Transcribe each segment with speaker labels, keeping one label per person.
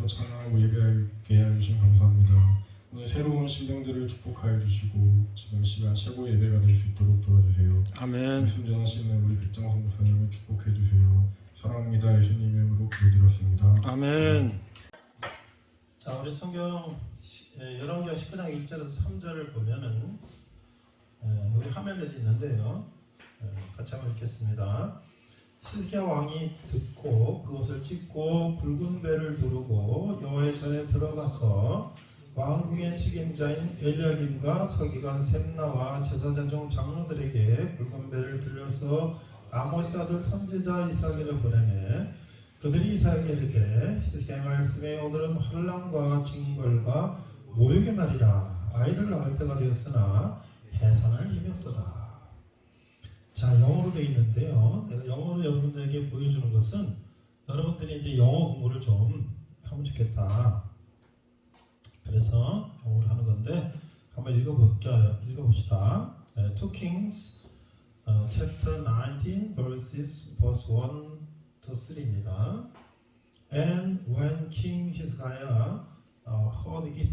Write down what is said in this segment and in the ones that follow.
Speaker 1: 자리에서 찬양하고 예배하게 해주신 감사합니다. 오늘 새로운 심령들을 축복하여 주시고 지금 시간 최고 예배가 될 수 있도록 도와주세요.
Speaker 2: 아멘.
Speaker 1: 순전하시는 우리 백정성 목사님을 축복해 주세요. 사랑합니다. 예수님 이름으로 기도드렸습니다.
Speaker 2: 아멘.
Speaker 3: 자, 우리 성경 열왕기하 19장 1절에서 3절을 보면은 우리 화면에 있는데요. 같이 한번 읽겠습니다. 시스기야 왕이 듣고 그것을 찍고 붉은 배를 두르고 여호와의 전에 들어가서 왕궁의 책임자인 엘리야김과 서기관 셈나와 제사장 중 장로들에게 붉은 배를 들려서 아모스 아들 선지자 이사야를 보내매 그들이 이사야에게 이르되 시스기야의 말씀에 오늘은 환난과 징벌과 모욕의 날이라 아이를 낳을 때가 되었으나 해산할 힘이 없도다. 자, 영어로 되어 있는데요. 내가 영어로 여러분들에게 보여주는 것은 여러분들이 이제 영어 공부를 좀 하면 좋겠다. 그래서 영어로 하는 건데 한번 읽어봅시다. 2 Kings chapter 19 verse 1 to 3입니다. And when King Hezekiah heard it,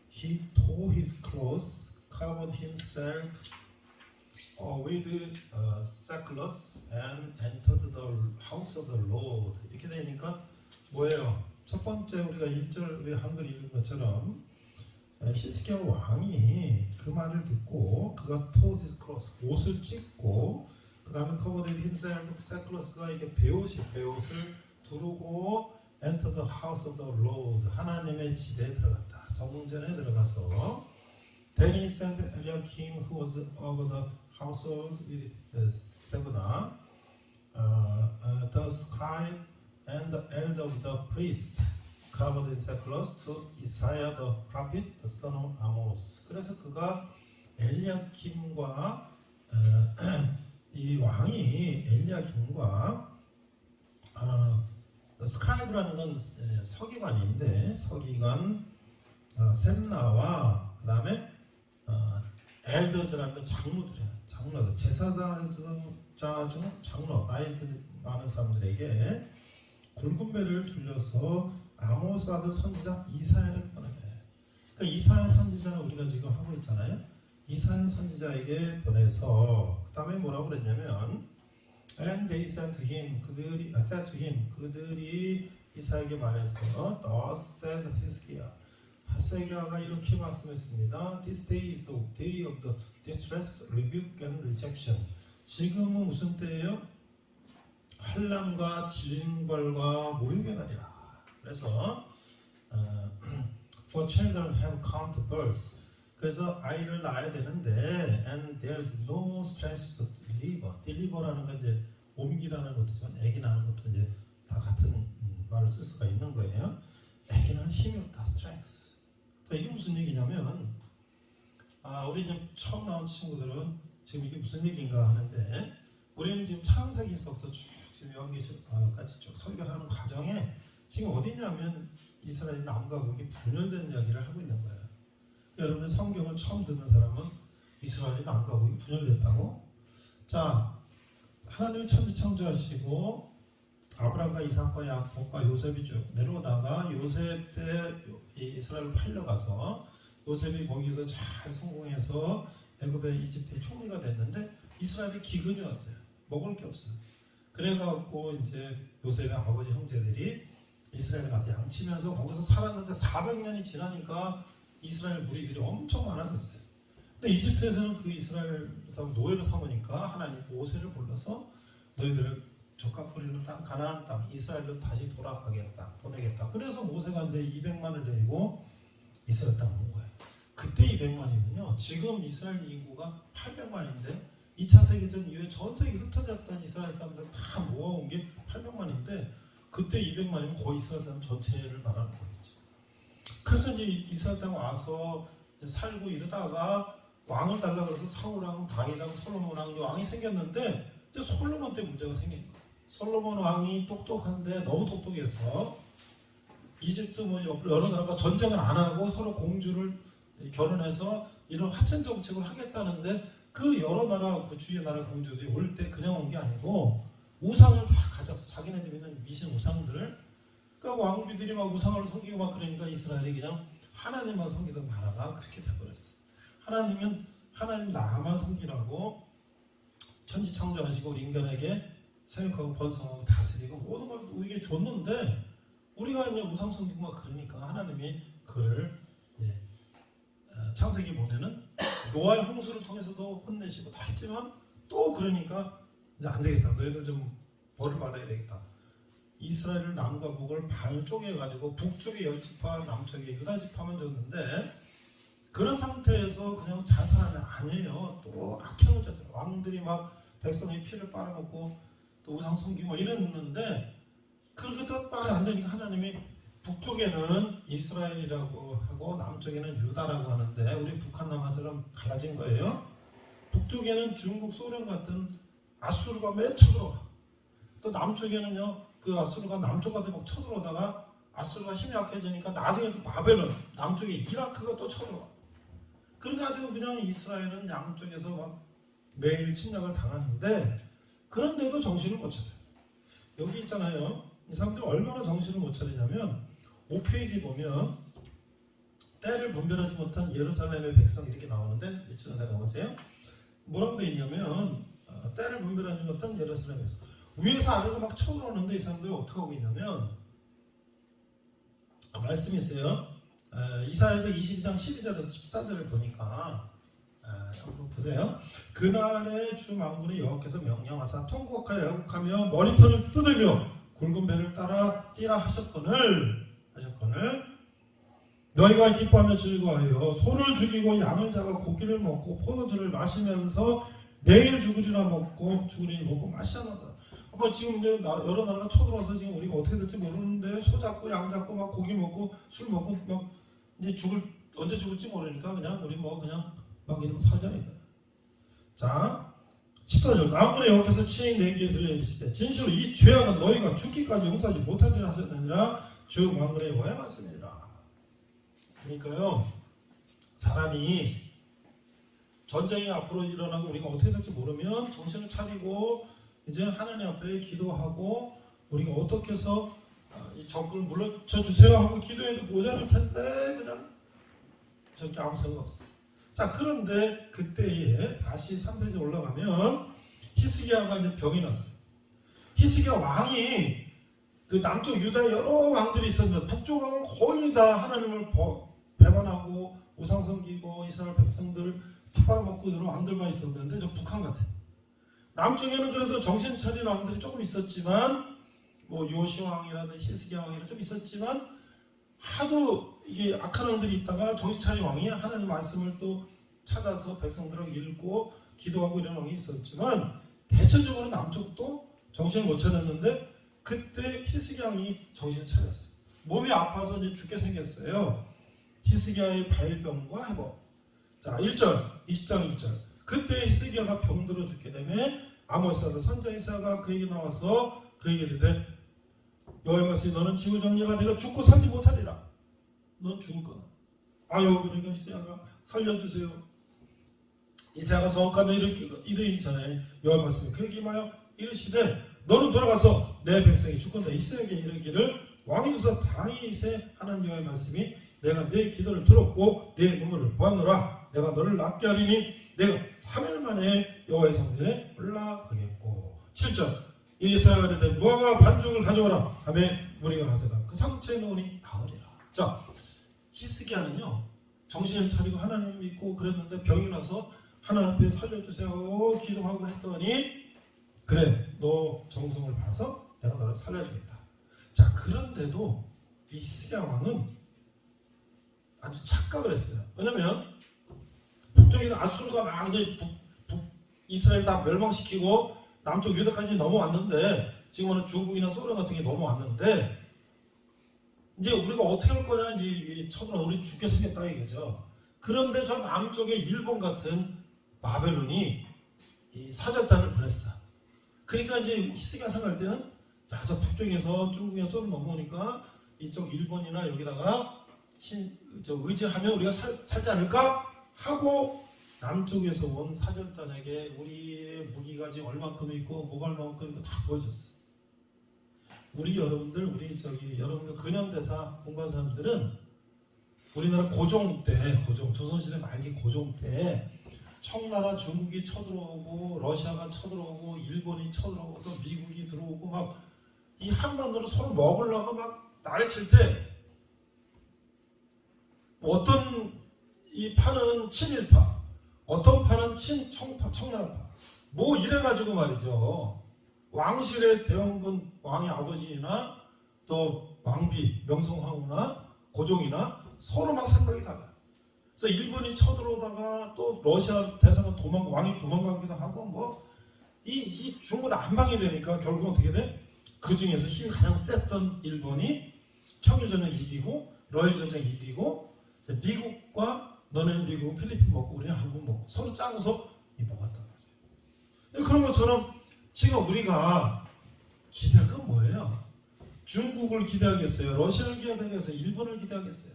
Speaker 3: he tore his clothes, covered himself with sackcloth and entered the house of the Lord. 이렇게 되니까 뭐예요? 첫 번째 우리가 1절 한글 읽은 것처럼 히스기야 왕이 그 말을 듣고 그가 tore his clothes, 옷을 찢고 그 다음에 covered himself sackcloth가 이게 베옷을 두르고 enter the house of the Lord, 하나님의 집에 들어갔다. 성전에 들어가서 Then he sent Eliakim who was over the household with Sebna, the scribe and the elder of the priest, covered in sackcloth, to Isaiah the prophet, the son of Amos. 그래서 그가 엘리야킴과 이 왕이 엘리야킴과 스크라이브라는 건 서기관인데 서기관 셈나와 그 다음에 엘더즈라는 건 장로들이에요. 장로들, 제사장 중 장로, 나이 많은 사람들에게 굵은 배를 둘려서 아모스 아들 선지자 이사야를 보내요. 그러니까 이사야 선지자는 우리가 지금 하고 있잖아요. 이사야 선지자에게 보내서 그 다음에 뭐라고 그랬냐면 And they said to him, 그들이 이사야에게 말했어. Thus says Hezekiah. 히스기야가 이렇게 말씀했습니다. This day is the day of the distress, rebuke and rejection. 지금은 무슨 때예요? 환난과 징벌과 모욕의 날이라. 그래서 For children have come to birth. 그래서 아이를 낳아야 되는데 and there is no strength to deliver. deliver라는 건 이제 옮기다는 것도지만 아기 낳는 것도 이제 다 같은 말을 쓸 수가 있는 거예요. 아기는 힘이 없다. strength. 자, 이게 무슨 얘기냐면 우리 지금 처음 나온 친구들은 지금 이게 무슨 얘기인가 하는데 우리는 지금 창세기에서부터 쭉 지금 여기까지 쭉 설교하는 과정에 지금 어디냐면 이스라엘 남과 북이 분열된 이야기를 하고 있는 거예요. 여러분들 성경을 처음 듣는 사람은 이스라엘이 남과 북이 분열됐다고? 자, 하나님이 천지 창조하시고 아브라함과 이삭과 야곱과 요셉이 쭉 내려오다가 요셉 때 이스라엘을 팔려가서 요셉이 거기서 잘 성공해서 애굽의 이집트의 총리가 됐는데 이스라엘이 기근이 왔어요. 먹을 게 없어요. 그래갖고 이제 요셉의 아버지 형제들이 이스라엘 가서 양치면서 거기서 살았는데 400년이 지나니까 이스라엘 무리들이 엄청 많아졌어요. 근데 이집트에서는 그 이스라엘 노예를 삼으니까 하나님 모세를 불러서 너희들을 족각 뿌리는 땅, 가나안 땅, 이스라엘로 다시 돌아가겠다, 보내겠다. 그래서 모세가 이제 200만을 데리고 이스라엘 땅 온 거예요. 그때 200만이면요, 지금 이스라엘 인구가 800만인데 2차 세계전 이후에 전 세계 흩어졌던 이스라엘 사람들 다 모아온 게 800만인데 그때 200만이면 거의 이스라엘 사람 전체를 말하는 거겠죠. 그래서 이제 이스라엘 땅 와서 살고 이러다가 왕을 달라고 해서 사울왕, 다윗왕, 솔로몬왕 왕이 생겼는데 이제 솔로몬 때 문제가 생긴 거예요. 솔로몬 왕이 똑똑한데 너무 똑똑해서 이집트 여러 나라가 전쟁을 안 하고 서로 공주를 결혼해서 이런 하천 정책을 하겠다는데 그 여러 나라 그 주위의 나라 공주들이 올 때 그냥 온 게 아니고 우상을 다 가져서 자기네들 있는 미신 우상들을 그러니까 왕비들이 막 우상을 섬기고 막 그러니까 이스라엘이 그냥 하나님만 섬기던 나라가 그렇게 돼버렸어. 하나님 나만 섬기라고 천지 창조하시고 우리 인간에게 생육하고 번성하고 다스리고 모든 걸 우리에게 줬는데 우리가 이제 우상 섬기고 막 그러니까 하나님이 그를 창세기 보면은 노아의 홍수를 통해서도 혼내시고 다 했지만 또 그러니까 이제 안 되겠다. 너희들 좀 벌을 받아야 되겠다. 이스라엘을 남과 북을 반 쪼개가지고 북쪽에 10지파 남쪽에 유다지파만 줬는데 그런 상태에서 그냥 잘 살아는 아니에요. 또 악행을 졌잖아요. 왕들이 막 백성의 피를 빨아먹고 또 우상 섬기고 막 이랬는데 그렇게 또 말이 안 되니까 하나님이 북쪽에는 이스라엘이라고 하고 남쪽에는 유다라고 하는데 우리 북한 남한처럼 갈라진 거예요. 북쪽에는 중국 소련 같은 아수르가 맨 쳐들어와. 또 남쪽에는요 그 아수르가 남쪽까지 막 쳐들어오다가 아수르가 힘이 약해지니까 나중에 또 바벨론 남쪽에 이라크가 또 쳐들어와. 그래가지고 그냥 이스라엘은 양쪽에서 막 매일 침략을 당하는데 그런데도 정신을 못 차려요. 여기 있잖아요. 이 사람들이 얼마나 정신을 못 차리냐면 5페이지 보면 때를 분별하지 못한 예루살렘의 백성이 이렇게 나오는데 밑으로 내려가보세요. 뭐라고 되어 있냐면 때를 분별하지 못한 예루살렘 백성 위에서 아래로 막 쳐들어오는데 이 사람들이 어떻게 하고 있냐면 말씀이 있어요. 이사야서 22장 12절에서 14절을 보니까 한번 보세요. 그날에 주 만군의 여호와께서 명령하사 통곡하여 애곡하며 머리털을 뜯으며 굵은 배를 따라 뛰라 하셨거늘 너희가 기뻐하며 즐거워하여 소를 죽이고 양을 잡아 고기를 먹고 포도주를 마시면서 내일 죽으리라 먹고 마시하나다. 지금 이제 여러 나라가 쳐들어와서 지금 우리가 어떻게 될지 모르는데 소 잡고 양 잡고 막 고기 먹고 술 먹고 막 이제 언제 죽을지 모르니까 그냥 우리 뭐 그냥 막 이러면 살자 이거야. 자 14절 만군의 여호와께서 친히 내게 들려 이르시되 진실로 이 죄악은 너희가 죽기까지 용서하지 못하리라 하셨느니라 주 만군의 여호와의 말씀이니라. 그러니까요 사람이 전쟁이 앞으로 일어나고 우리가 어떻게 될지 모르면 정신을 차리고 이제 하나님 앞에 기도하고 우리가 어떻게 해서 이 적을 물러쳐 주세요 하고 기도해도 모자랄 텐데 그냥 저렇게 아무 생각 없어. 자 그런데 그때에 다시 3페이지 올라가면 히스기야가 이제 병이 났어요. 히스기야 왕이 그 남쪽 유다에 여러 왕들이 있었는데 북쪽 왕은 거의 다 하나님을 배반하고 우상 섬기고 이스라엘 백성들 피 빨아먹고 여러 왕들만 있었는데 저 북한 같아. 남쪽에는 그래도 정신 차린 왕들이 조금 있었지만 뭐 요시야 왕이라든지 히스기야 왕이라든지 좀 있었지만 하도 이게 악한 왕들이 있다가 정신 차린 왕이 하나님 말씀을 또 찾아서 백성들하고 읽고 기도하고 이런 왕이 있었지만 대체적으로 남쪽도 정신을 못 차렸는데 그때 히스기야 왕이 정신을 차렸어. 몸이 아파서 이제 죽게 생겼어요. 히스기야의 발병과 회복. 자 1절 20장 1절 그때 히스기야가 병들어 죽게 되면 아모스라 선자 이사야가 그에게 나와서 그에게 이르되 여호와의 말씀이 너는 지구 정리라 내가 죽고 살지 못하리라. 넌 죽을 거다. 아유 그러니까 이사야가 살려주세요. 이사야가 성까지 이르기 전에 여호와의 말씀이 그에게 임하여 이르시되 너는 돌아가서 내 백성이 죽건다. 이사야에게 이르기를 왕이 주사 다윗의 하나님 여호와의 말씀이 내가 내 기도를 들었고 내 눈물을 보았노라. 내가 너를 낫게 하리니 내가 3일 만에 여호와의 성전에 올라가겠고. 7절 이사야가 이르되 무화과 반죽을 가져오라 하며 무리가 가져다 그 상처에 넣으니 나으리라. 자 히스기야는요 정신을 차리고 하나님 믿고 그랬는데 병이 나서 하나님 앞에 살려주세요 기도하고 했더니 그래 너 정성을 봐서 내가 너를 살려주겠다. 자 그런데도 이 히스기야 왕은 아주 착각을 했어요. 왜냐면 북쪽에 아수르가 막 이제 이스라엘 다 멸망시키고 남쪽 유다까지 넘어왔는데 지금은 중국이나 소련 같은 게 넘어왔는데 이제 우리가 어떻게 할 거냐 이제 쳐들어 우리 죽게 생겼다 이거죠. 그런데 저 남쪽에 일본 같은 바벨론이 이 사절단을 보냈어. 그러니까 이제 히스기야 생각할 때는 자 저 북쪽에서 중국에서 소련 넘어오니까 이쪽 일본이나 여기다가 의지를 하면 우리가 살지 않을까 하고 남쪽에서 온 사절단에게 우리의 무기가 지금 얼만큼 있고 뭐가 얼만큼 있고 다 보여줬어요. 우리 여러분들 여러분들 근현대사 공부한 사람들은 우리나라 고종 때 조선시대 말기 고종 때 청나라 중국이 쳐들어오고 러시아가 쳐들어오고 일본이 쳐들어오고 또 미국이 들어오고 막 이 한반도를 서로 먹으려고 막 난리칠 때 어떤 이 파는 친일파, 어떤 파는 청나라파, 뭐 이래가지고 말이죠. 왕실의 대원군 왕의 아버지나 또 왕비, 명성황후나 고종이나 서로 막 생각이 달라요. 그래서 일본이 쳐들어오다가 또 러시아 대사가 왕이 도망가기도 하고 뭐 이 중국은 안방이 되니까 결국 어떻게 돼? 그 중에서 힘이 가장 셌던 일본이 청일전쟁 이기고 러일전쟁 이기고 미국과 너네는 미국 필리핀 먹고 우리는 한국 먹고 서로 짜고서 먹었단 말이에요. 그런 것처럼 지금 우리가 기대할 건 뭐예요? 중국을 기대하겠어요? 러시아를 기대하겠어요? 일본을 기대하겠어요?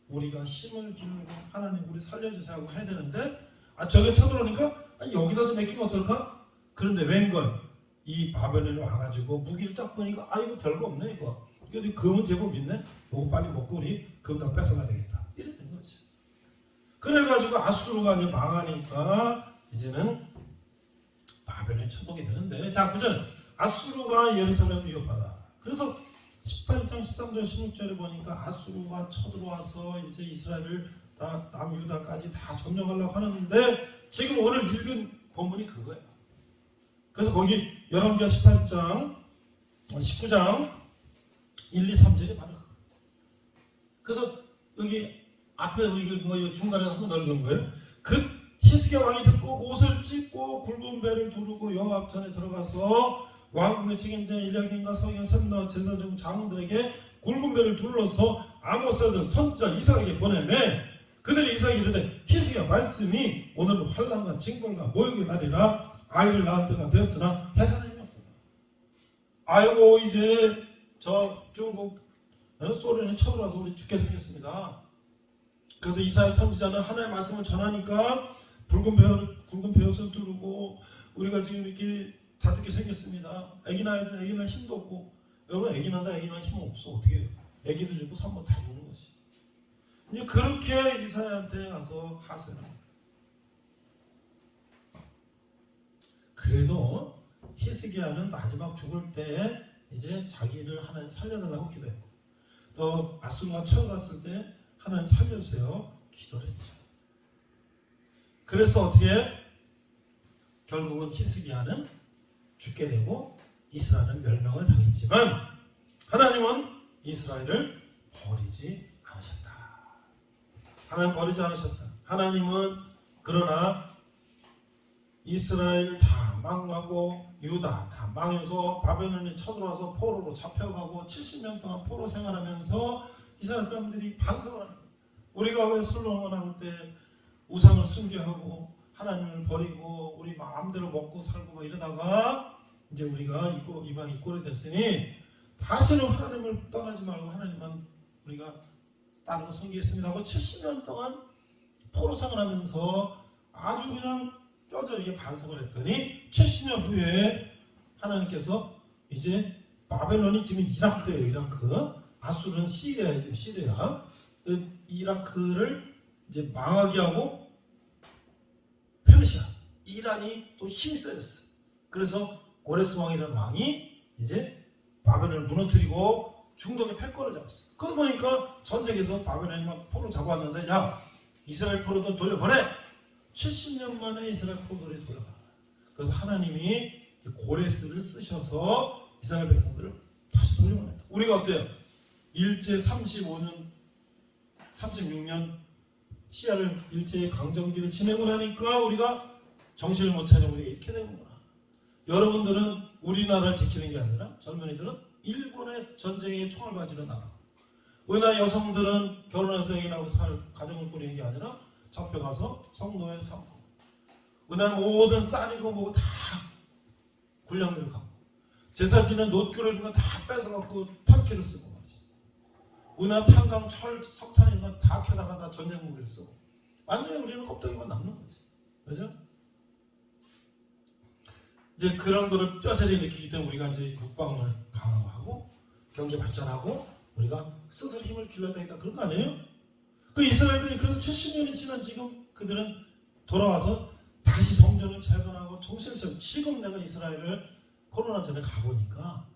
Speaker 3: 우리가 힘을 기르고 하나님 우리 살려주세요 하고 해야 되는데 저게 쳐들어오니까 여기다도 맡기면 어떨까? 그런데 웬걸 이 바벨론이 와가지고 무기를 쫙 보니까 이거 별거 없네 이거. 근데 금은 제법 있네. 이거 빨리 먹고 우리 금 다 뺏어가야 되겠다. 이래 된 거지. 그래가지고 아수르가 이제 망하니까 이제는 바벨론이 쳐보게 되는데 자 그전 아수르가 예루살렘을 위협하다. 그래서 18장 13절 16절에 보니까 아수르가 쳐들어와서 이제 이스라엘을 다 남유다까지 다 점령하려고 하는데 지금 오늘 읽은 본문이 그거예요. 그래서 거기 열왕기하 18장 19장 1, 2, 3절이 바로 그거예요. 그래서 여기 앞에 우리 읽은 거 중간에 한번 더 읽은 거예요. 그 히스기야 왕이 듣고 옷을 찢고 굵은 배를 두르고 여호와 앞전에 들어가서 왕궁의 책임자 일야긴과 서기관 셈나 제사장 장로들에게 굵은 배를 둘러서 아모스 아들 선지자 이삭에게 보내매 그들이 이삭에게 이르되 히스기야 말씀이 오늘 환난과 징벌과 모욕의 날이라 아이를 낳은 때가 되었으나 해산의 힘이 없도다. 아이고 이제 저 중국 소련이 쳐들어와서 우리 죽게 생겼습니다. 그래서 이사야 선지자는 하나님의 말씀을 전하니까 굵은 배옷을 두르고 우리가 지금 이렇게 다 듣게 생겼습니다. 애기 낳아야 애기 낳을 힘도 없고 여러분 애기 낳는다 애기 낳을 힘 없어 어떻게 해요? 애기도 죽고 산모 다 죽는 거지. 이제 그렇게 이사야한테 가서 하소연을 합니다. 그래도 히스기야는 마지막 죽을 때 이제 자기를 하나님 살려달라고 기도했고 또 아수르가 쳐들어왔을 때 하나님 살려주세요 기도를 했죠. 그래서 어떻게 결국은 히스기야는 죽게 되고 이스라엘은 멸망을 당했지만 하나님은 이스라엘을 버리지 않으셨다. 하나님 버리지 않으셨다. 하나님은 그러나 이스라엘 다 망하고 유다 다 망해서 바벨론이 쳐들어와서 포로로 잡혀가고 70년 동안 포로 생활하면서 이스라엘 사람들이 반성을 하는 거예요. 우리가 왜 솔로몬 왕 때 우상을 숭배하고 하나님을 버리고 우리 마음대로 먹고 살고 막 이러다가 이제 우리가 이방 이꼴이 됐으니 다시는 하나님을 떠나지 말고 하나님만 우리가 다른 거 섬기겠습니다 하고 70년 동안 포로 생활하면서 아주 그냥 뼈저리게 반성을 했더니 70년 후에 하나님께서 이제 바벨론이 지금 이라크예요. 이라크. 아수르는 시리아예요. 지금 시리아. 이라크를 이제 망하게 하고 페르시아, 이란이 또 힘이 세졌어요. 그래서 고레스 왕이라는 왕이 이제 바벨론을 무너뜨리고 중동의 패권을 잡았어요. 그러고 보니까 전 세계에서 바벨론이 막 포로 잡아왔는데 야 이스라엘 포로들 돌려보내! 70년 만에 이스라엘 포로들이 돌아가는 거예요. 그래서 하나님이 고레스를 쓰셔서 이스라엘 백성들을 다시 돌려보냈다. 우리가 어때요? 일제 35년 36년 치아를 일제의 강점기를 지내고 나니까 우리가 정신을 못 차리고 우리가 이렇게 되는구나. 여러분들은 우리나라를 지키는 게 아니라 젊은이들은 일본의 전쟁에 총을 가지러 나가. 우리나라 여성들은 결혼해서 애기 낳고 가정을 꾸리는 게 아니라 잡혀가서 성노예 삼고. 우리나라 모든 쌀이고 뭐고 다 군량미를 갖고. 제사 지는 노트를 이런 거 다 뺏어갖고 탄키를 쓰고 말이지. 우리나라 탄광, 철, 석탄 이런 거 다 켜다가 다 전쟁 무기를 쓰고. 완전히 우리는 껍데기만 남는 거지. 그죠? 이제 그런 거를 뼈저리 느끼기 때문에 우리가 이제 국방을 강화하고 경제 발전하고 우리가 스스로 힘을 길러야 되겠다 그런 거 아니에요? 그 이스라엘들이 그래서 70년이 지난 지금 그들은 돌아와서 다시 성전을 재건하고 정신을 차리고 지금 내가 이스라엘을 코로나 전에 가보니까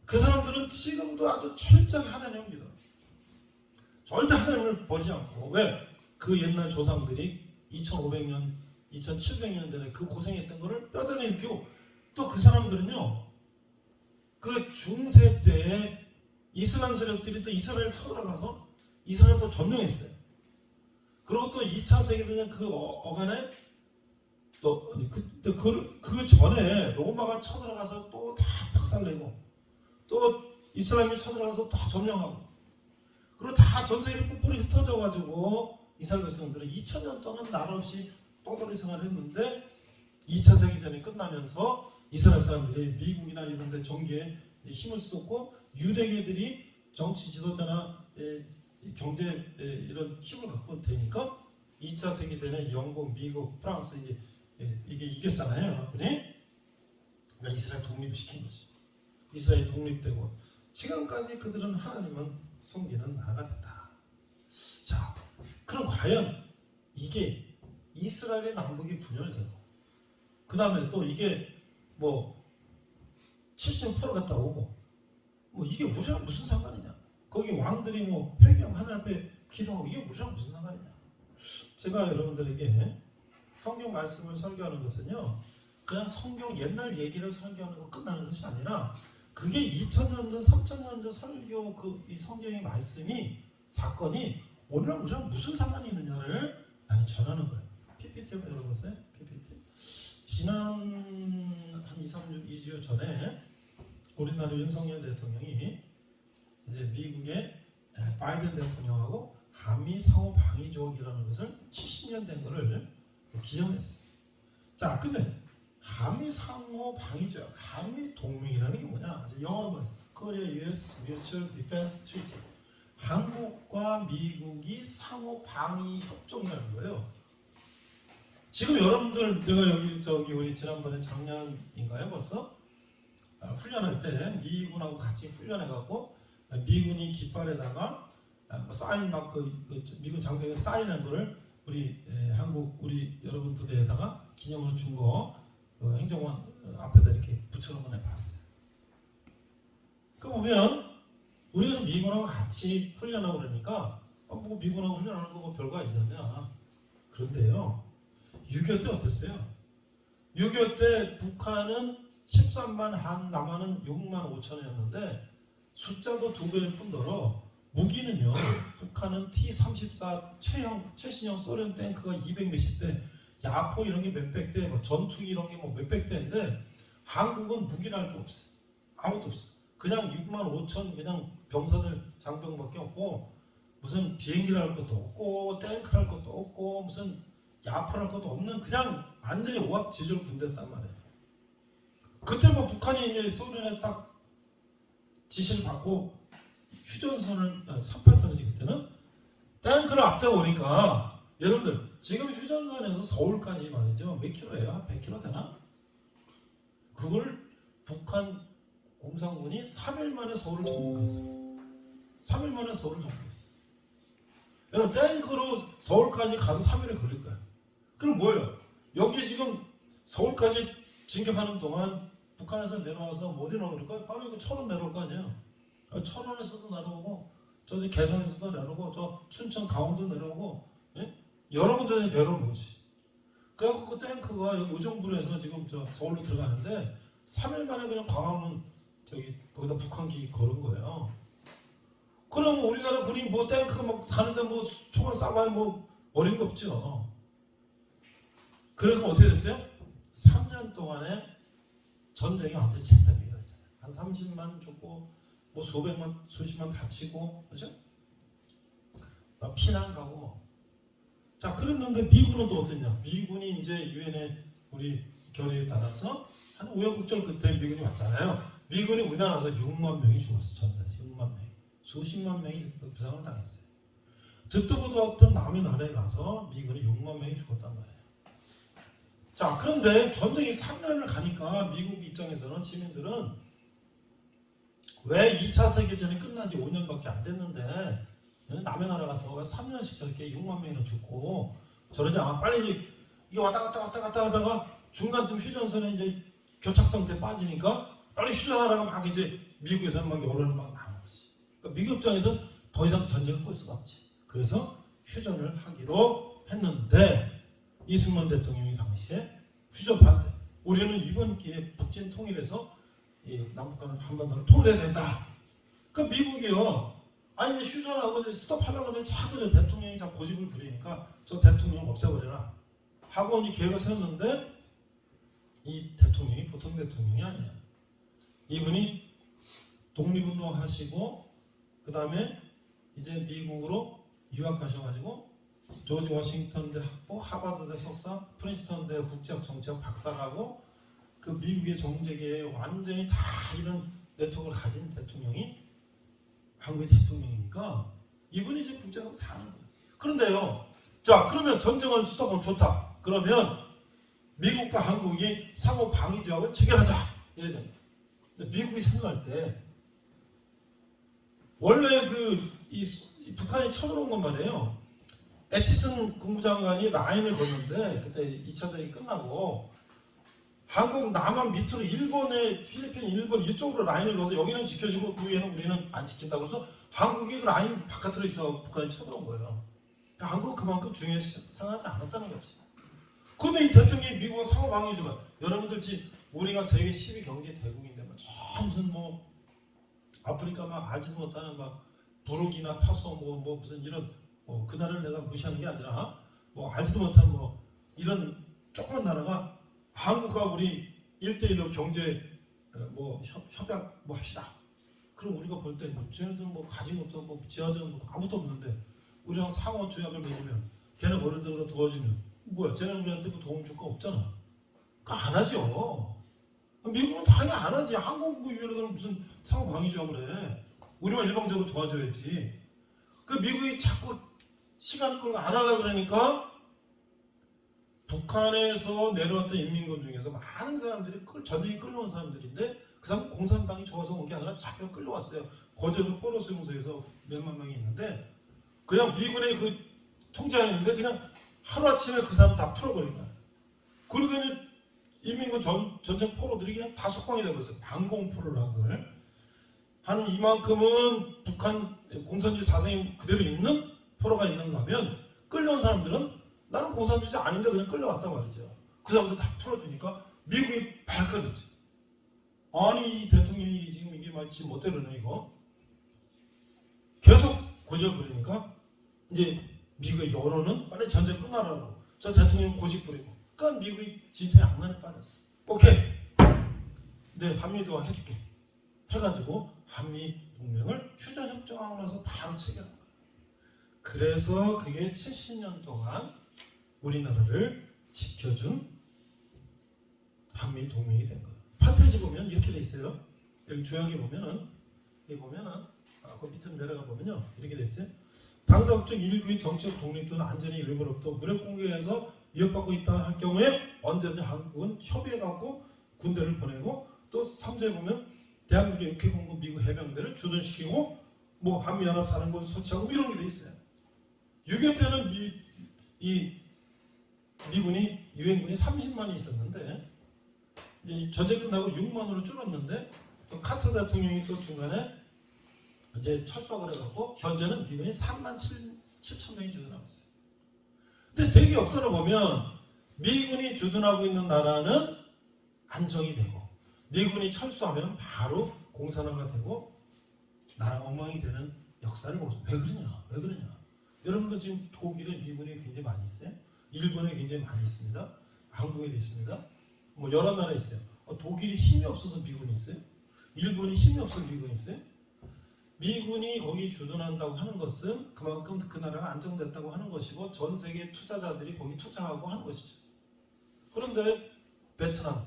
Speaker 3: 그 사람들은 지금도 아주 철저히 하나님을 믿어. 절대 하나님을 버리지 않고. 왜? 그 옛날 조상들이 2500년, 2700년 전에 그 고생했던 거를 뼈대에 느끼고 또 그 사람들은요. 그 중세 때에 이슬람 세력들이 또 이스라엘 쳐들어가서 이스라엘을 또 점령했어요. 그리고 또 2차 세계대전 그 어간에 또 그 전에 로마가 쳐들어가서 또 다 박살내고 또 이슬람이 쳐들어가서 다 점령하고 그리고 다 전 세계로 뿔뿔이 흩어져가지고 이스라엘 백성들은 2000년 동안 나라 없이 떠돌이 생활을 했는데 2차 세계대전이 끝나면서 이스라엘 사람들이 미국이나 이런 데 정계에 힘을 썼고 유대계들이 정치 지도자나 경제 이런 힘을 갖고 되니까 2차 세계대전에 영국, 미국, 프랑스 이게 이겼잖아요. 그러니까 이스라엘 독립을 시킨 거지. 이스라엘 독립되고 지금까지 그들은 하나님은 섬기는 나라가 됐다. 자, 그럼 과연 이게 이스라엘의 남북이 분열되고 그 다음에 또 이게 뭐 70% 갔다 오고 뭐 이게 우리랑 무슨 상관이냐? 거기 왕들이 뭐 회개하고 하나님 앞에 기도하고 이게 우리랑 무슨 상관이냐? 제가 여러분들에게 성경 말씀을 설교하는 것은요 그냥 성경 옛날 얘기를 설교하는 거 끝나는 것이 아니라 그게 2000년 전, 3000년 전 설교 이 성경의 말씀이 사건이 오늘날 우리랑 무슨 상관이 있느냐를 나는 전하는 거예요. PPT 한번 열어보세요. PPT. 지난 한 2주 전에 우리나라 윤석열 대통령이 이제 미국의 바이든 대통령하고 한미 상호 방위 조약이라는 것을 70년 된 거를 기념했어요. 자, 근데 한미 상호 방위 조약, 한미 동맹이라는 게 뭐냐? 영어로 뭐야? Korea U.S. Mutual Defense Treaty. 한국과 미국이 상호 방위 협정이라는 거예요. 지금 여러분들 내가 여기 우리 지난번에 작년인가요 벌써 훈련할 때 미군하고 같이 훈련해갖고 미군이 깃발에다가 사인 막 미군 장병에 사인한 거를 우리 한국 우리 여러분 부대에다가 기념으로 준 거 행정관 앞에다 이렇게 붙여놓은 거 봤어요. 그 보면 우리가 미군하고 같이 훈련하고 그러니까 뭐 미군하고 훈련하는 거 뭐 별거 아니잖냐. 그런데요 6.25 때 어땠어요? 6.25 때 북한은 13만 한 남한은 6만 5천이었는데 숫자도 2배일 뿐더러 무기는요 북한은 T-34 최신형 소련 탱크가 200 몇십 대 야포 이런 게 몇백 대 뭐 전투기 이런 게 뭐 몇백 대인데 한국은 무기랄 게 없어요. 아무것도 없어요. 그냥 6만 5천 그냥 병사들 장병밖에 없고 무슨 비행기를 할 것도 없고 탱크를 할 것도 없고 무슨 야포를 할 것도 없는 그냥 완전히 오합지졸 군대였단 말이에요. 그때 뭐 북한이 이제 소련에 딱 지시를 받고 휴전선을 38선이지 그때는 탱크를 앞세워 오니까 여러분들 지금 휴전선에서 서울까지 말이죠 몇 킬로예요? 100킬로 되나? 그걸 북한 공산군이 3일 만에 서울을 정복했어요. 3일 만에 서울을 정복했어요. 여러분 탱크로 서울까지 가도 3일이 걸릴 거야. 그럼 뭐예요? 여기 지금 서울까지 진격하는 동안 북한에서 내려와서 뭐 어디 나오니까 바로 이거 철원 내려올 거 아니에요. 철원에서도 내려오고 저기 개성에서도 내려오고 저 춘천 강원도 내려오고 예? 여러 군데 내려오는 거지. 그래갖고 그 탱크가 여기 의정부에서 지금 저 서울로 들어가는데 3일 만에 그냥 광화문 저기 거기다 북한 기기 걸은 거예요. 그럼 우리나라 군이 뭐 탱크 막 가는데 뭐 총알 쏴봐야 뭐 어린 거 없죠. 그래서 어떻게 됐어요? 3년 동안에 전쟁이 완전히 쟁탈비가 됐잖아요. 한 30만 죽고 뭐 수백만 수십만 다치고 그렇죠? 피난 가고 뭐. 자 그랬는데 미군은 또 어땠냐? 미군이 이제 유엔의 우리 결의에 따라서 한 우여곡절 끝에 미군이 왔잖아요. 미군이 우리나라 와서 6만 명이 죽었어. 전사에서 6만 명. 수십만 명이 부상을 당했어요. 듣도 보도 없던 남의 나라에 가서 미군이 6만 명이 죽었단 말이에요. 자 그런데 전쟁이 3년을 가니까 미국 입장에서는 시민들은 왜 2차 세계대전이 끝난 지 5년밖에 안 됐는데 남의 나라 가서 왜 3년씩 저렇게 6만 명이나 죽고 저러냐. 빨리 이게 왔다 갔다 하다가 중간쯤 휴전선에 이제 교착 상태에 빠지니까 빨리 휴전하라고 막 이제 미국에서는 막 여론이 막 나온 거지. 그러니까 미국 입장에서 더 이상 전쟁을 끌 수가 없지. 그래서 휴전을 하기로 했는데 이승만 대통령이 당시에 휴전 반대. 우리는 이번 기회에 북진 통일해서 남북한을 한반도로 통일해야 된다. 그러니까 미국이요. 아니 휴전하고 스톱하려고 하는데 자꾸 저 대통령이 자꾸 고집을 부리니까 저 대통령을 없애버려라 하고 이 계획을 세웠는데 이 대통령이 보통 대통령이 아니야. 이분이 독립운동 하시고 그 다음에 이제 미국으로 유학 가셔가지고 조지 워싱턴대 학부, 하버드대 석사, 프린스턴대 국제학 정치학 박사라고 그 미국의 정재계에 완전히 다 이런 네트워크를 가진 대통령이 한국의 대통령이니까 이분이 이제 국제학으로 다 하는 거예요. 그런데요, 자 그러면 전쟁을 스톱하면 좋다. 그러면 미국과 한국이 상호 방위 조약을 체결하자 이래야 됩니다. 근데 미국이 생각할 때 원래 이 북한이 쳐들어온 건 말이에요. 애치슨 국무장관이 라인을 걷는데 그때 2차 대전이 끝나고 한국 남한 밑으로 일본에 필리핀, 일본 이쪽으로 라인을 걸어서 여기는 지켜주고 그 위에는 우리는 안 지킨다고 해서 한국이 그 라인 바깥으로 있어 북한이 쳐들어온 거예요. 그러니까 한국은 그만큼 중요시 생각하지 않았다는 거지. 그런데 이 대통령이 미국은 상호 방위주가 여러분들 지금 우리가 세계 10위 경제 대국인데 뭐 무슨 뭐 아프리카 막 알지도 못하는 막 부르기나 파소 뭐 무슨 이런 그 나라를 내가 무시하는 게 아니라 뭐 알지도 못한 뭐 이런 조그만 나라가 한국과 우리 1대1로 경제 뭐 협약 뭐 합시다. 그럼 우리가 볼 때 뭐 쟤네들 뭐 가진 것도 뭐 지하자도 뭐 아무것도 없는데 우리랑 상호 조약을 맺으면 걔네 어른들과 도와주면 뭐야 쟤네 우리한테 뭐 도움 줄 거 없잖아. 그거 안 하죠. 미국은 당연히 안 하지. 한국 뭐 유엔에서는 무슨 상호 방위 조약을 해. 우리만 일방적으로 도와줘야지. 그 미국이 자꾸 시간 끌고 안 하려고 그러니까 북한에서 내려왔던 인민군 중에서 많은 사람들이 전쟁에 끌려온 사람들인데 그 사람 공산당이 좋아서 온 게 아니라 자꾸 끌려왔어요. 거제도 포로 수용소에서 몇만 명이 있는데 그냥 미군의 그 통제하는데 그냥 하루아침에 그 사람 다 풀어버린 거야. 그리고 인민군 전쟁 포로들이 그냥 다 석방이 되어버렸어요. 방공포로라고 한 이만큼은 북한 공산주의 사상이 그대로 있는 포로가 있는가 하면 끌려온 사람들은 나는 공산주의 아닌데 그냥 끌려왔단 말이죠. 그 사람들 다 풀어주니까 미국이 발칵했지. 아니 이 대통령이 지금 이게 마치 멋대로네 이거. 계속 고집을 부리니까 이제 미국의 여론은 빨리 전쟁 끝나라고 저 대통령 고집 부리고 그러니까 미국이 진퇴 양난에 빠졌어. 오케이 네 한미도와 해줄게 해가지고 한미 동맹을 휴전협정하고 나서 바로 체결한 거예요. 그래서 그게 70년 동안 우리나라를 지켜준 한미 동맹이 된 거예요. 8페이지 보면 이렇게 돼 있어요. 여기 조약에 보면은 여기 보면은 그 밑으로 내려가 보면요 이렇게 돼 있어요. 당사 국적 일부의 정치적 독립 또는 안전이 외부로부터 무력 공격에서 위협받고 있다 할 경우에 언제든지 한국은 협의해갖고 군대를 보내고 또 3조에 보면 대한민국의 육해공군 미국 해병대를 주둔시키고 뭐 한미연합사령부를 설치하고 이런 게 돼 있어요. 6.25 때는 미군이 유엔군이 30만이 있었는데 이제 전쟁 끝나고 6만으로 줄었는데 또 카터 대통령이 또 중간에 이제 철수하고 그래갖고 현재는 미군이 3만 7천 명이 주둔하고 있어요. 근데 세계 역사를 보면 미군이 주둔하고 있는 나라는 안정이 되고 미군이 철수하면 바로 공산화가 되고 나라가 엉망이 되는 역사를 보죠. 왜 그러냐? 여러분들 지금 독일에 미군이 굉장히 많이 있어요. 일본에 굉장히 많이 있습니다. 한국에도 있습니다. 뭐 여러 나라에 있어요. 독일이 힘이 없어서 미군이 있어요. 일본이 힘이 없어서 미군이 있어요. 미군이 거기 주둔한다고 하는 것은 그만큼 그 나라가 안정됐다고 하는 것이고 전 세계 투자자들이 거기 투자하고 하는 것이죠. 그런데 베트남,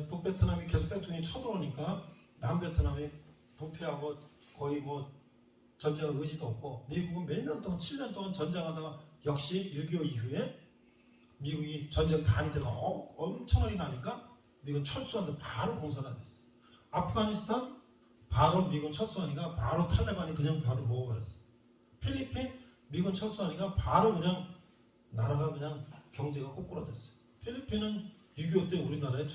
Speaker 3: 북베트남이 계속 대통령이 쳐들어오니까 남베트남이 부패하고 거의 뭐 전쟁 의지도 없고 미국은 몇 년 동안 7년 동안 전쟁하다가 역시 6.25 이후에 미국이 전쟁 반대가 엄청나게 나니까 미국은 철수한데 바로 공산화됐어요. 아프가니스탄 바로 미군 철수하니까 바로 탈레반이 그냥 바로 먹어버렸어. 필리핀 미군 철수하니까 바로 그냥 나라가 그냥 경제가 꼬꾸라졌어요. 필리핀은 6.25 때 우리나라에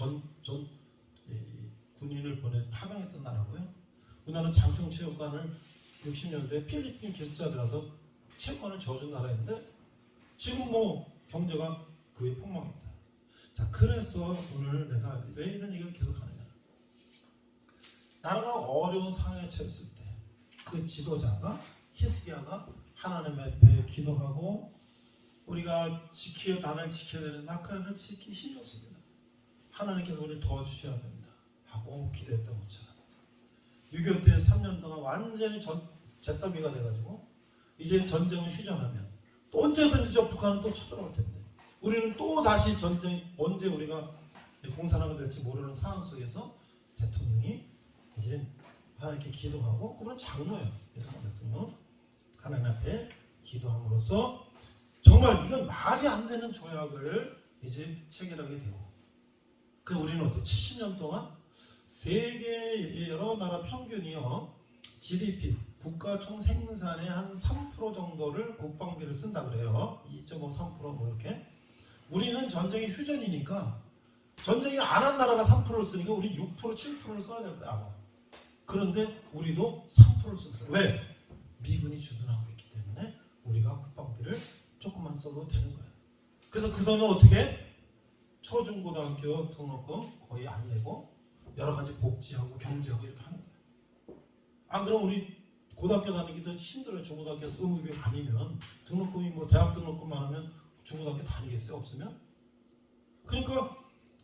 Speaker 3: 군인을 파병했던 나라고요. 우리나라는 장충체육관을 60년대 필리핀 기술자들아서 체육관을 지어준 나라인데 지금 뭐 경제가 그에 폭망했다. 자, 그래서 오늘 내가 왜 이런 얘기를 계속 하느냐. 나라가 어려운 상황에 처했을 때 그 지도자가 히스기야가 하나님 앞에 기도하고 우리가 나를 지켜야 되는 낙하를 지킬 힘이 없습니다. 하나님께서 우리를 도와주셔야 됩니다. 하고 기도했던 것처럼 6.25 때 3년 동안 완전히 잿더미가 돼가지고 이제 전쟁은 휴전하면 또 언제든지 저 북한은 또 쳐들어올 텐데 우리는 또 다시 전쟁 언제 우리가 공산화가 될지 모르는 상황 속에서 대통령이 이제 하나님께 기도하고 그건 장로예요. 이승만 대통령 하나님 앞에 기도함으로써 정말 이건 말이 안 되는 조약을 이제 체결하게 되고 그래서 우리는 어때? 70년 동안 세계 여러 나라 평균이요 GDP 국가 총 생산의 한 3% 정도를 국방비를 쓴다 그래요. 2.5, 3% 뭐 이렇게. 우리는 전쟁이 휴전이니까 전쟁이 안 한 나라가 3%를 쓰니까 우리 6%, 7%를 써야 될 거야 아마. 그런데 우리도 3%를 썼어요. 왜? 미군이 주둔하고 있기 때문에 우리가 국방비를 조금만 써도 되는 거예요. 그래서 그 돈은 어떻게? 초중고등학교 등록금 거의 안 내고 여러 가지 복지하고 경제하고 이렇게 하는 거예요. 안 그럼 우리 고등학교 다니기도 힘들어요. 중고등학교에서 의무교육 아니면 등록금이 뭐 대학 등록금만 하면 중고등학교 다니겠어요? 없으면? 그러니까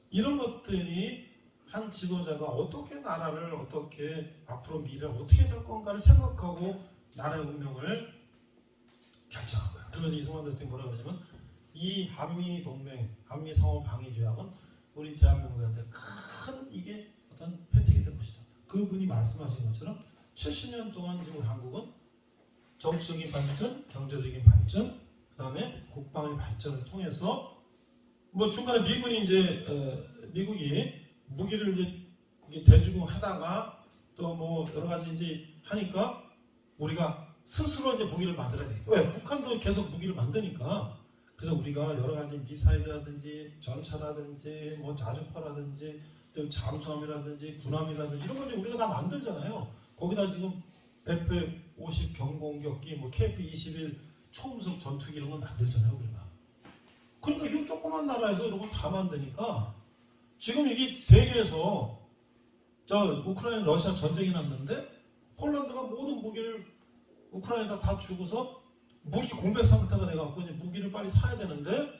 Speaker 3: 이런 것들이 한 지도자가 어떻게 나라를 어떻게 앞으로 미래를 어떻게 될 건가를 생각하고 나라의 운명을 결정한 거예요. 그러면서 이승만 대통령이 뭐라 그러냐면 이 한미 동맹, 한미 상호 방위 조약은 우리 대한민국한테 큰 이게 어떤 혜택이 될 것이다. 그분이 말씀하신 것처럼 70년 동안 지금 한국은 정치적인 발전, 경제적인 발전, 그 다음에 국방의 발전을 통해서 뭐 중간에 미군이 이제 미국이 무기를 이제 대주고 하다가 또 뭐 여러 가지 이제 하니까 우리가 스스로 이제 무기를 만들어야 돼. 왜? 북한도 계속 무기를 만드니까. 그래서 우리가 여러 가지 미사일이라든지 전차라든지 뭐 자주포라든지 좀 잠수함이라든지 군함이라든지 이런 건 이제 우리가 다 만들잖아요. 거기다 지금 F-50 경공격기, 뭐 KF-21 초음속 전투기 이런 거 만들잖아요, 우리가. 그러니까 이 조그만 나라에서 이런 거 다 만드니까 지금 이게 세계에서 우크라이나 러시아 전쟁이 났는데 폴란드가 모든 무기를 우크라이나에다 다 주고서 무기 공백 상태가 돼갖고 이제 무기를 빨리 사야 되는데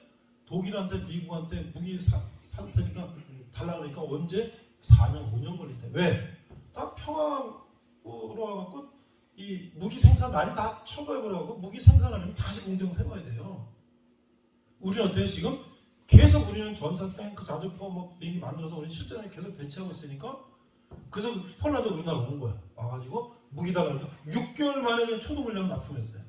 Speaker 3: 독일한테 미국한테 무기 살 테니까 달라 그러니까 언제? 4년, 5년 걸린대. 왜? 다 평화로 와갖고 이 무기 생산 라인 다 철거해버려갖고 무기 생산하려면 다시 공장 세워야 돼요. 우리는 어때요? 지금 계속 우리는 전차, 탱크, 자주포 뭐 비행기 만들어서 우리 실전에 계속 배치하고 있으니까 그래서 폴란드 우리나라 온 거야. 와가지고 무기 달라니까 6개월 만에 그냥 초도 물량 납품했어요.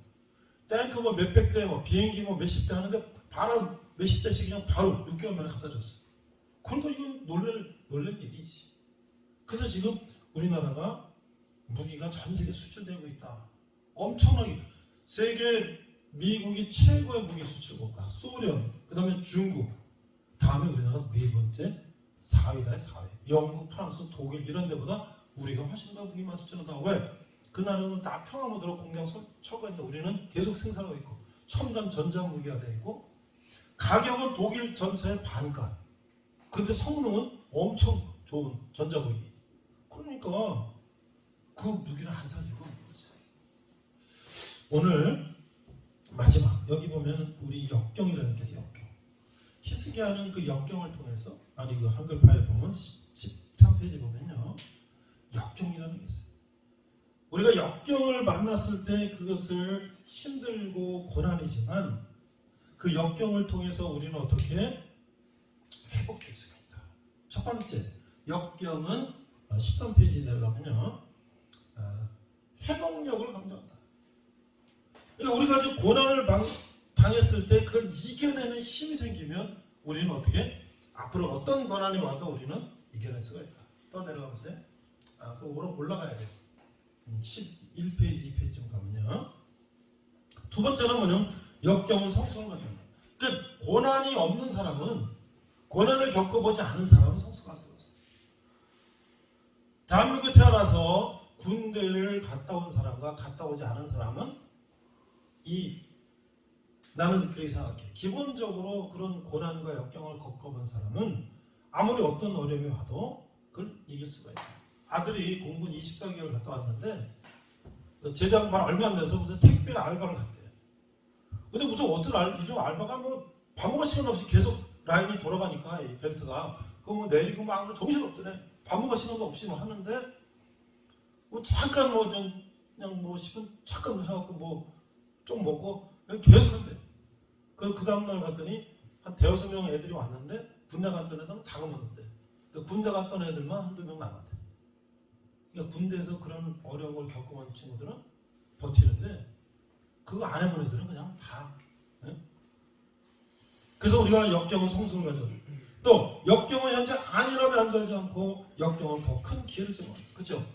Speaker 3: 탱크 뭐 몇백 대, 뭐 비행기 뭐 몇십 대 하는데 바로 몇십 대씩 그냥 바로 6개월 만에 갖다 줬어. 그러니까 이건 놀랄 일이지. 그래서 지금 우리나라가 무기가 전 세계 수출되고 있다. 엄청나게 세계 미국이 최고의 무기 수출국가, 소련, 그 다음에 중국, 다음에 우리나라가 네 번째, 4위다, 4위. 영국, 프랑스, 독일 이런 데보다 우리가 훨씬 더 무기만 수출한다. 왜? 그 나라는 다 평화 모드로 공장 철거했는데 우리는 계속 생산하고 있고 첨단 전자무기가 되어 있고 가격은 독일 전차의 반가. 근데 성능은 엄청 좋은 전자무기. 그러니까 그 무기를 안 살 이유가 없는 거죠. 오늘 마지막 여기 보면 우리 역경이라는 게 있어요. 역경. 히스기야는 그 역경을 통해서 아니 그 한글 파일 보면 13페이지 보면요. 역경이라는 게 있어요. 우리가 역경을 만났을 때 그것을 힘들고 고난이지만 그 역경을 통해서 우리는 어떻게 회복될 수가 있다. 첫 번째 역경은 13페이지 내려가면요. 회복력을 강조한다. 그러니까 우리가 이제 고난을 당했을 때 그걸 이겨내는 힘이 생기면 우리는 어떻게 앞으로 어떤 고난이 와도 우리는 이겨낼 수가 있다. 또 내려가 보세요. 그 올라가야 돼. 11페이지, 2페이지쯤 가면요. 두 번째는 뭐냐면 역경은 성숙을 가져온다. 그러니까 고난이 없는 사람은, 고난을 겪어보지 않은 사람은 성숙할 수가 없어요. 대한민국에 태어나서 군대를 갔다 온 사람과 갔다 오지 않은 사람은 나는 그렇게 생각해. 기본적으로 그런 고난과 역경을 겪어본 사람은 아무리 어떤 어려움이 와도 그걸 이길 수가 있다. 아들이 공군 24개월 갔다 왔는데 제대하고 말 얼마 안 돼서 무슨 택배 알바를 갔대요. 근데 무슨 어떤 이런 알바가 뭐 밥 먹을 시간 없이 계속 라인이 돌아가니까 이 벨트가 그거 뭐 내리고 막 정신없더래. 밥 먹을 시간도 없이 뭐 하는데 뭐 잠깐 뭐 그냥 뭐 10분 잠깐 해갖고 뭐 좀 먹고 그냥 계속 한대. 그 다음날 갔더니 한 대여섯 명 애들이 왔는데 군대 갔던 애들은 다 그만뒀대. 군대 갔던 애들만 한두 명 남았대. 그러니까 군대에서 그런 어려움을 겪어본 친구들은 버티는데 그거 안 해본 애들은 그냥 다. 예? 그래서 우리가 역경은 성숙을 가져. 또 역경은 현재 아니라면 안전하지 않고 역경은 더 큰 기회를 제공한다. 그렇죠?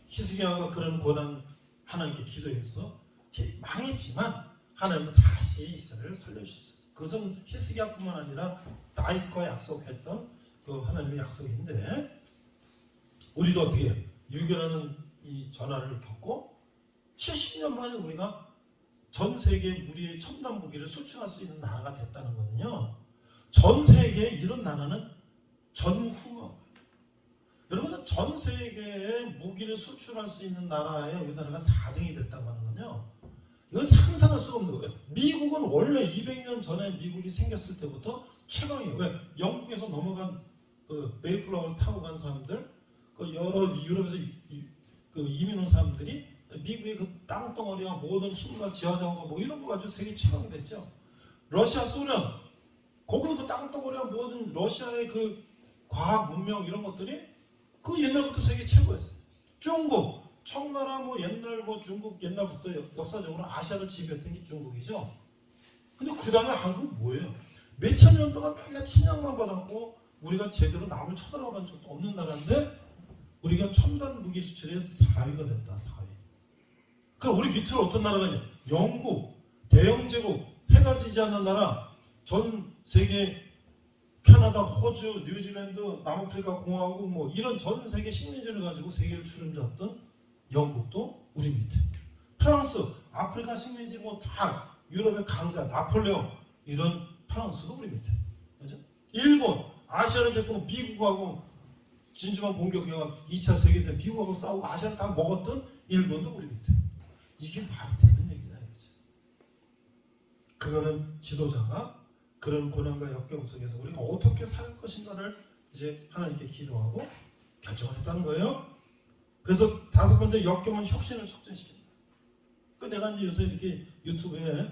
Speaker 3: 히스기야가 그런 고난 하나님께 기도했어. 망했지만 하나님은 다시 이스라엘을 살려주셨어요. 그것은 히스기야뿐만 아니라 다윗과 약속했던 그 하나님의 약속인데 우리도 어떻게 해요? 유교라는 이 전환을 겪고 70년 만에 우리가 전 세계에 우리의 첨단 무기를 수출할 수 있는 나라가 됐다는 거는요. 전 세계에 이런 나라는 전후가. 여러분은 전 세계에 무기를 수출할 수 있는 나라에 우리나라가 4등이 됐다고 하는 건요. 이건 상상할 수가 없는 거예요. 미국은 원래 200년 전에 미국이 생겼을 때부터 최강이에요. 왜? 영국에서 넘어간 그 메이플라워를 타고 간 사람들, 그 여러 유럽에서 이민 온 사람들이 미국의 그 땅덩어리와 모든 힘과 지하자원과 뭐 이런 거 가지고 세계 최강이 됐죠. 러시아, 소련, 거기는 그 땅덩어리와 모든 러시아의 그 과학 문명 이런 것들이 그 옛날부터 세계 최고였어요. 중국, 청나라 뭐 옛날 뭐 중국 옛날부터 역사적으로 아시아를 지배했던 게 중국이죠. 근데 그 다음에 한국 뭐예요? 몇천 년 동안 맨날 침략만 받았고 우리가 제대로 남을 쳐들어간 적도 없는 나라인데 우리가 첨단 무기 수출의 4위가 됐다. 4위. 그러니까 우리 밑으로 어떤 나라가 있냐? 영국, 대영제국, 해가 지지 않는 나라, 전 세계 캐나다, 호주, 뉴질랜드, 남아프리카 공화국 뭐 이런 전 세계 식민지를 가지고 세계를 주름잡던 영국도 우리 밑에. 프랑스, 아프리카 식민지 뭐 다 유럽의 강자, 나폴레옹 이런 프랑스도 우리 밑에. 그렇죠? 일본, 아시아를 제치고 미국하고 진주만 공격해가 2차 세계대전 미국하고 싸우고 아시아를 다 먹었던 일본도 우리 밑에. 이게 말이 되는 얘기다 이거지. 그거는 지도자가 그런 고난과 역경 속에서 우리가 어떻게 살 것인가를 이제 하나님께 기도하고 결정을 했다는 거예요. 그래서 다섯 번째 역경은 혁신을 촉진시킨다. 그 내가 이제 요새 이렇게 유튜브에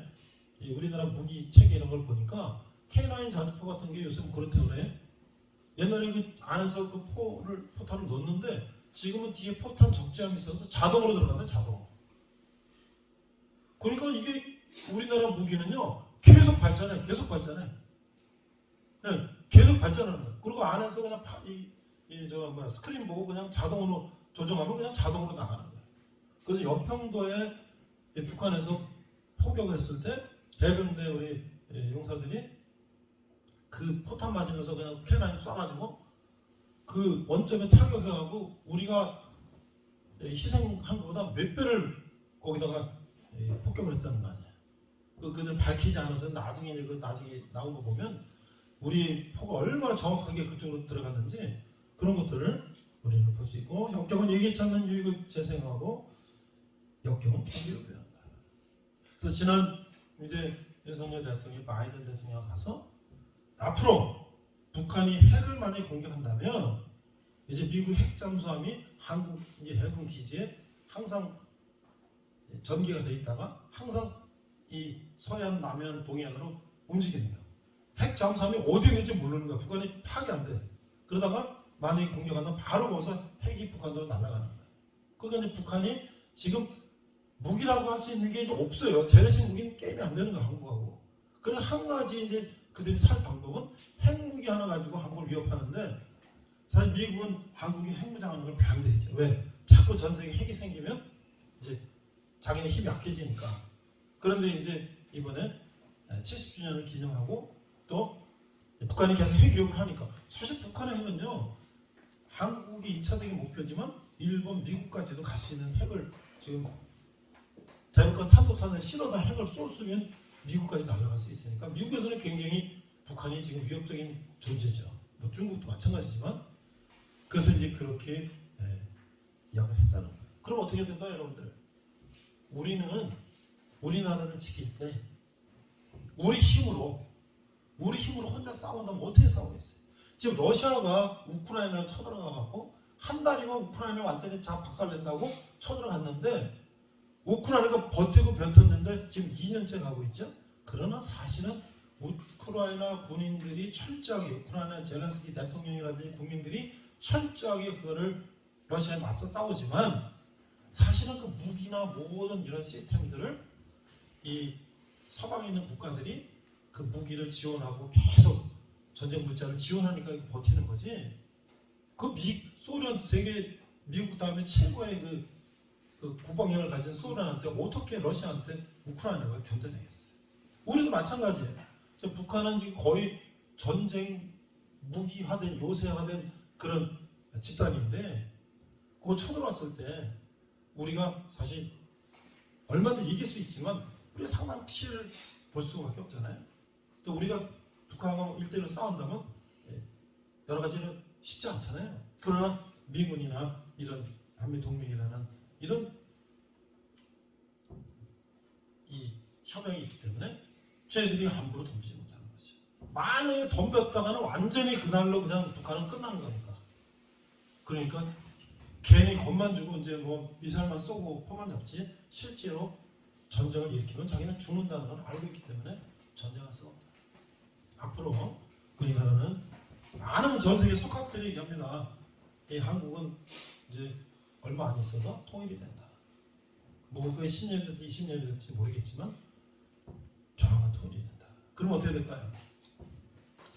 Speaker 3: 우리나라 무기 체계 이런 걸 보니까 K9 자주포 같은 게 요새 그렇다고 그래. 옛날에 그 안에서 그 포탄을 넣었는데 지금은 뒤에 포탄 적재함이 있어서 자동으로 들어간다. 자동. 그러니까 이게 우리나라 무기는요 계속 발전해. 계속 발전해. 네, 계속 발전하는 거예요. 그리고 안에서 그냥 스크린 보고 그냥 자동으로 조정하면 그냥 자동으로 나가는 거예요. 그래서 연평도에 북한에서 포격했을 때 해병대 우리 용사들이 그 포탄 맞으면서 그냥 K9 쏴가지고 그 원점에 타격해가지고 우리가 희생한 것보다 몇 배를 거기다가 폭격을 했다는 거 아니에요. 그들 밝히지 않아서 나중에 나온 거 보면 우리 포가 얼마나 정확하게 그쪽으로 들어갔는지 그런 것들을 우리는 볼 수 있고 역경은 예기치 않는 유익을 재생하고 역경은 통일을 부여한다. 그래서 지난 이제 윤석열 대통령이 바이든 대통령 가서 앞으로 북한이 핵을 만약에 공격한다면 이제 미국 핵 잠수함이 한국 이제 해군 기지에 항상 전기가 돼 있다가 항상 이 서해안, 남해안, 동해안으로 움직이는 거야. 핵 잠수함이 어디 있는지 모르는 거야. 북한이 파악이 안 돼. 그러다가 만약에 공격하면 바로 거기서 핵이 북한으로 날아가는 거야. 그러니까 이제 북한이 지금 무기라고 할 수 있는 게 없어요. 재래식 무기는 게임이 안 되는 거야, 한국하고. 그래서 한 가지 이제 그들이 살 방법은 핵무기 하나 가지고 한국을 위협하는데 사실 미국은 한국이 핵무장하는 걸 반대했죠. 왜? 자꾸 전 세계 핵이 생기면 이제 자기네 힘이 약해지니까. 그런데 이제 이번에 70주년을 기념하고 또 북한이 계속 핵 위협을 하니까 사실 북한의 핵은요 한국이 2차적인 목표지만 일본, 미국까지도 갈 수 있는 핵을 지금 대륙간 탄도탄을 실어다 핵을 쏘으면 미국까지 날아갈 수 있으니까 미국에서는 굉장히 북한이 지금 위협적인 존재죠. 뭐 중국도 마찬가지지만 그래서 이제 그렇게 이야기를 했다는 거예요. 그럼 어떻게 될까요, 여러분들? 우리나라를 지킬 때 우리 힘으로 혼자 싸운다면 어떻게 싸우겠어요? 지금 러시아가 우크라이나를 쳐들어가고 한 달이면 우크라이나를 완전히 박살낸다고 쳐들어갔는데 우크라이나가 버티고 버텼는데 지금 2년째 가고 있죠. 그러나 사실은 우크라이나 군인들이 철저하게 우크라이나 젤렌스키 대통령이라든지 국민들이 철저하게 그거를 러시아에 맞서 싸우지만 사실은 그 무기나 모든 이런 시스템들을 이 서방에 있는 국가들이 그 무기를 지원하고 계속 전쟁 물자를 지원하니까 버티는 거지. 그 소련 세계 미국 다음에 최고의 그 국방력을 가진 소련한테 어떻게 러시아한테 우크라이나가 견뎌내겠어요? 우리도 마찬가지예요. 북한은 지금 거의 전쟁 무기화된 요새화된 그런 집단인데 그거 쳐들어왔을 때 우리가 사실 얼마든지 이길 수 있지만 우리가 상당한 피해를 볼 수밖에 없잖아요. 또 우리가 북한하고 1대1로 싸운다면 여러 가지는 쉽지 않잖아요. 그러나 미군이나 이런 한미동맹이라는 이런 이 협약이 있기 때문에 쟤들이 함부로 덤비지 못하는 거지. 만약에 덤볐다가는 완전히 그날로 그냥 북한은 끝나는 거니까. 그러니까 괜히 겁만 주고 이제 뭐 미사일만 쏘고 포만 잡지 실제로 전쟁을 일으키면 자기는 죽는다는 걸 알고 있기 때문에 전쟁을 싸운다. 앞으로 우리나라는 많은 전 세계 석학들이 얘기합니다. 이 한국은 이제 얼마 안 있어서 통일이 된다. 뭐 그게 10년이 될지 20년이 될지 모르겠지만 조만간 통일이 된다. 그럼 어떻게 될까요?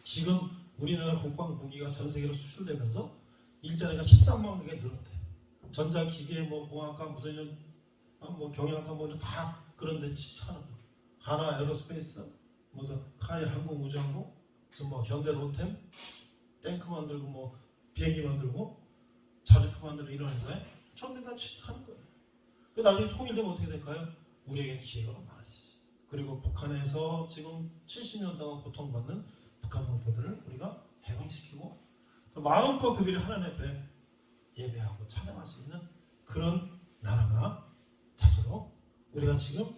Speaker 3: 지금 우리나라 국방 무기가 전 세계로 수출되면서 일자리가 13만 개가 늘었대. 전자기계, 뭐 공학과 무슨 뭐 경영학과 뭐 다 그런데 하는 거. 하나 에어로스페이스, 무슨 카이 항공우주항공, 무슨 뭐 현대 로템, 탱크 만들고 뭐 비행기 만들고 자주포 만들고 이런 회사에 전부 다 취직하는 거예요. 그 나중에 통일되면 어떻게 될까요? 우리에게 기회가 많아지지. 그리고 북한에서 지금 70년 동안 고통받는 북한 동포들을 우리가 해방시키고 또 마음껏 그들이 하나님 앞에 예배하고 찬양할 수 있는 그런 나라가 되도록 우리가 지금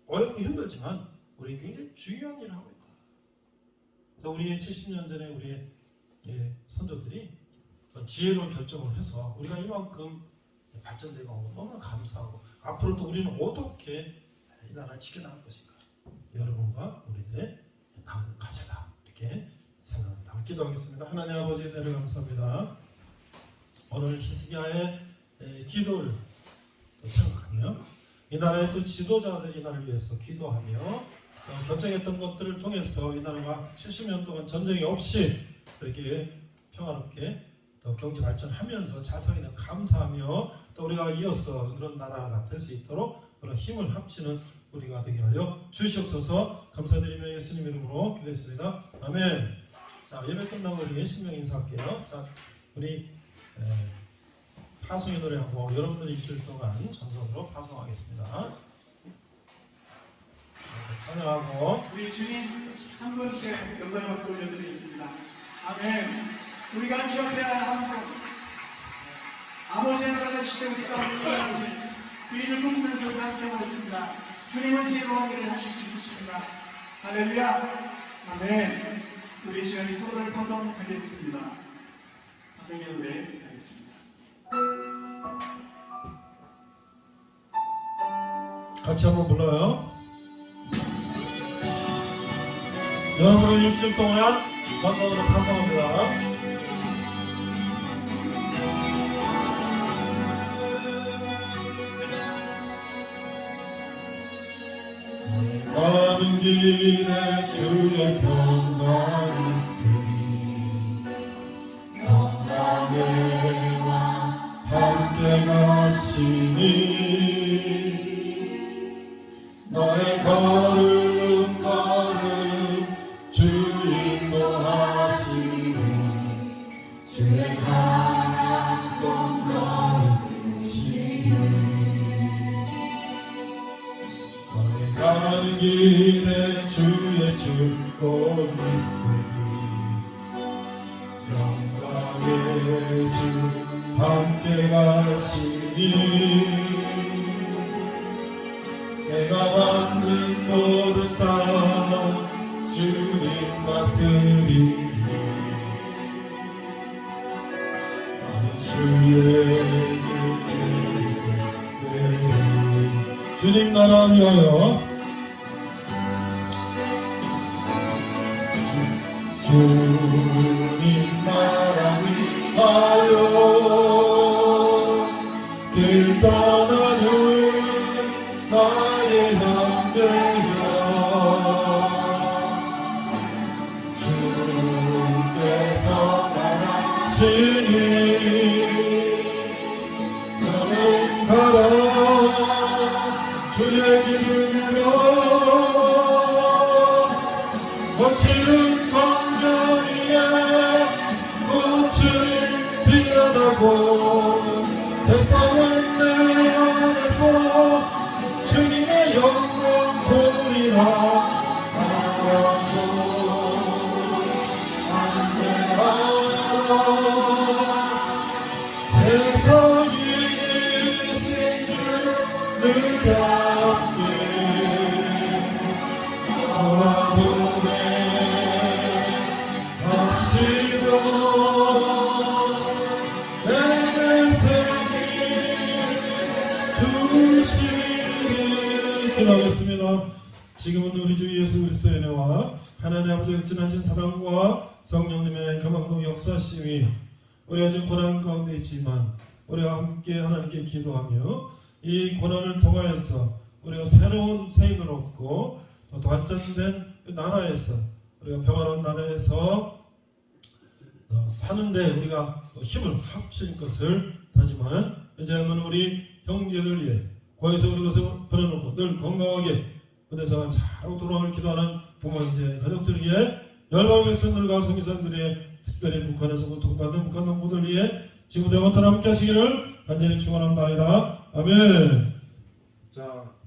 Speaker 3: 어렵고 힘들지만 우리 굉장히 중요한 일을 하고 있다. 그래서 우리의 70년 전에 우리의 선조들이 지혜로운 결정을 해서 우리가 이만큼 발전되고 너무나 감사하고 앞으로도 우리는 어떻게 이 나라를 지켜나갈 것인가 여러분과 우리들의 남은 과제다 이렇게 생각합니다. 기도하겠습니다. 하나님 아버지 은혜를 감사합니다. 오늘 히스기야의 기도를 생각하며 이 나라의 또 지도자들이 이 나라를 위해서 기도하며 결정했던 것들을 통해서 이 나라가 70년 동안 전쟁이 없이 이렇게 평화롭게 또 경제 발전하면서 자성이나 감사하며 또 우리가 이어서 그런 나라가 될 수 있도록 그런 힘을 합치는 우리가 되게 하여 주시옵소서. 감사드리며 예수님 이름으로 기도했습니다. 아멘. 자, 예배 끝나고 우리 신명 인사할게요. 자, 우리 파송의 노래하고 여러분들이 일주일 동안 전선으로 파송하겠습니다. 찬양하고
Speaker 2: 우리 주님 한 분께 영광의 박수 올려드리겠습니다. 아멘. 우리가 기억해야 할 한 분, 아버지의 나라가 시대 우리 가운데 살아오니 그 일을 꿈꾸면서 우리가 함께 하겠습니다. 주님은 새로운 일을 하실 수 있으십니다. 할렐루야. 아멘. 우리 시간이 서로를 파송하겠습니다. 파송의 노래 하겠습니다.
Speaker 3: 같이 한번 불러요. 여러분은 일주일 동안 전선으로 파송합니다. 가는 길에 주의 평강 있으니 평강 함께 가시니 너의 걸음 걸음 주 인도하시니 주의 강한 손 너시니 너의 가는 길에 주의 축복 있으니 영광의 주 함께 가시니 내가 받는 모든 땅 주님 다스리니 나는 주의 길을 주님 나라 위하여 주님 나라 위하여 길 떠나는 나의 형제여 주께서 말하시니 너는 가라 주의 이름으로 거칠은 광야 위에 꽃을 피어나고 세상은 내 안에서 주님의 영광 보리라 하고 안내하라 세상이 계신 주늘 앞에 아도해 하시며 내게 생기 주시니 기도하겠습니다. 지금은 우리 주 예수 그리스도의 은혜와 하나님 아버지 역진하신 사랑과 성령님의 감화도 역사심이 우리가 지금 고난 가운데 있지만 우리가 함께 하나님께 기도하며 이 고난을 통하여서 우리가 새로운 생명을 얻고 또 발전된 나라에서 우리가 평화로운 나라에서 사는데 우리가 힘을 합칠 것을 다짐하는 이제는 우리 형제들 위해 과에서 우리 것을 버려놓고 늘 건강하게 그래서 잘하고 돌아오길 기도하는 부모 형제 가족들 위해 열방의 백성들과 성교사님들이 특별히 북한에서 고통받는 북한 동무들 위해 지금부터 영원토록 함께 하시기를 간절히 축원합니다. 아멘. 자.